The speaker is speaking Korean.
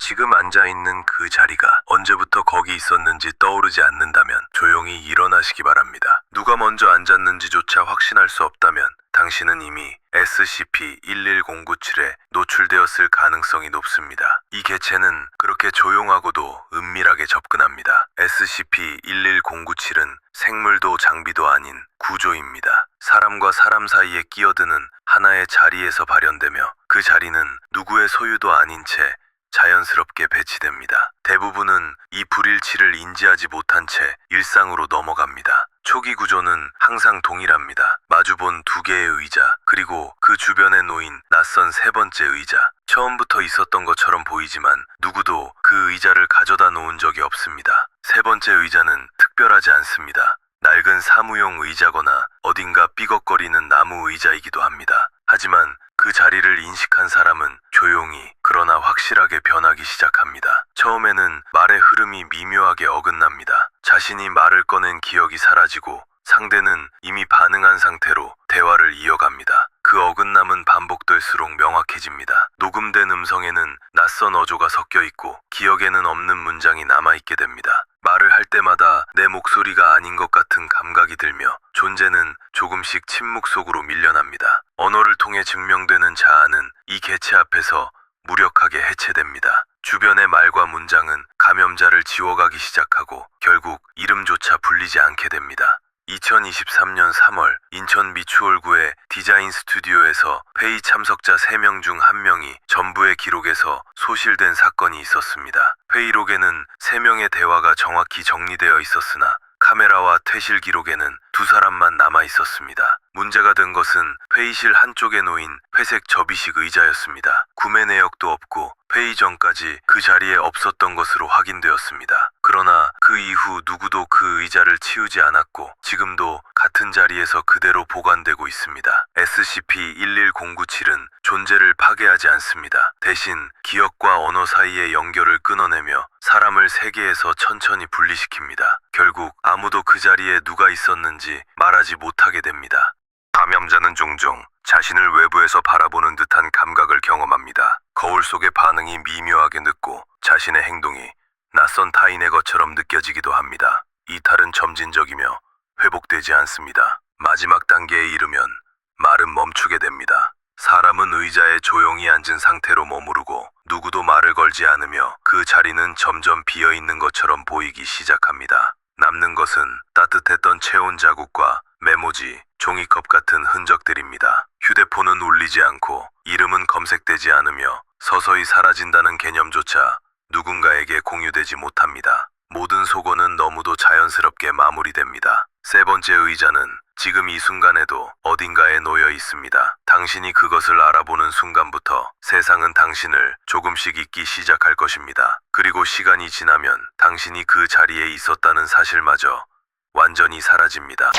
지금 앉아있는 그 자리가 언제부터 거기 있었는지 떠오르지 않는다면 조용히 일어나시기 바랍니다. 누가 먼저 앉았는지조차 확신할 수 없다면 당신은 이미 SCP-11097에 노출되었을 가능성이 높습니다. 이 개체는 그렇게 조용하고도 은밀하게 접근합니다. SCP-11097은 생물도 장비도 아닌 구조입니다. 사람과 사람 사이에 끼어드는 하나의 자리에서 발현되며 그 자리는 누구의 소유도 아닌 채 자연스럽게 배치됩니다. 대부분은 이 불일치를 인지하지 못한 채 일상으로 넘어갑니다. 초기 구조는 항상 동일합니다. 마주본 두 개의 의자, 그리고 그 주변에 놓인 낯선 세 번째 의자. 처음부터 있었던 것처럼 보이지만 누구도 그 의자를 가져다 놓은 적이 없습니다. 세 번째 의자는 특별하지 않습니다. 낡은 사무용 의자거나 어딘가 삐걱거리는 나무 의자이기도 합니다. 하지만 그 자리를 인식한 사람은 조용히 그러나 확실하게 변하기 시작합니다. 처음에는 말의 흐름이 미묘하게 어긋납니다. 자신이 말을 꺼낸 기억이 사라지고 상대는 이미 반응한 상태로 대화를 이어갑니다. 그 어긋남은 반복될수록 명확해집니다. 녹음된 음성에는 낯선 어조가 섞여 있고 기억에는 없는 문장이 남아있게 됩니다. 말을 할 때마다 내 목소리가 아닌 것 같은 감각이 들며 존재는 조금씩 침묵 속으로 밀려납니다. 언어를 통해 증명되는 자아는 이 개체 앞에서 무력하게 해체됩니다. 주변의 말과 문장은 감염자를 지워가기 시작하고 결국 이름조차 불리지 않게 됩니다. 2023년 3월 인천 미추홀구의 디자인 스튜디오에서 회의 참석자 3명 중 1명이 전부의 기록에서 소실된 사건이 있었습니다. 회의록에는 3명의 대화가 정확히 정리되어 있었으나 카메라와 퇴실 기록에는 2사람만 남아 있었습니다. 문제가 된 것은 회의실 한쪽에 놓인 회색 접이식 의자였습니다. 구매 내역도 없고 회의 전까지 그 자리에 없었던 것으로 확인되었습니다. 그러나 그 이후 누구도 그 의자를 치우지 않았고 지금도 같은 자리에서 그대로 보관되고 있습니다. SCP-11097은 존재를 파괴하지 않습니다. 대신 기억과 언어 사이의 연결을 끊어내며 사람을 세계에서 천천히 분리시킵니다. 결국 아무도 그 자리에 누가 있었는지 말하지 못하게 됩니다. 감염자는 종종 자신을 외부에서 바라보는 듯한 감각을 경험합니다. 거울 속의 반응이 미묘하게 늦고 자신의 행동이 낯선 타인의 것처럼 느껴지기도 합니다. 이탈은 점진적이며 회복되지 않습니다. 마지막 단계에 이르면 말은 멈추게 됩니다. 사람은 의자에 조용히 앉은 상태로 머무르고 누구도 말을 걸지 않으며 그 자리는 점점 비어있는 것처럼 보이기 시작합니다. 남는 것은 따뜻했던 체온 자국과 메모지, 종이컵 같은 흔적들입니다. 휴대폰은 울리지 않고 이름은 검색되지 않으며 서서히 사라진다는 개념조차 누군가에게 공유되지 못합니다. 모든 속어는 너무도 자연스럽게 마무리됩니다. 세 번째 의자는 지금 이 순간에도 어딘가에 놓여 있습니다. 당신이 그것을 알아보는 순간부터 세상은 당신을 조금씩 잊기 시작할 것입니다. 그리고 시간이 지나면 당신이 그 자리에 있었다는 사실마저 완전히 사라집니다.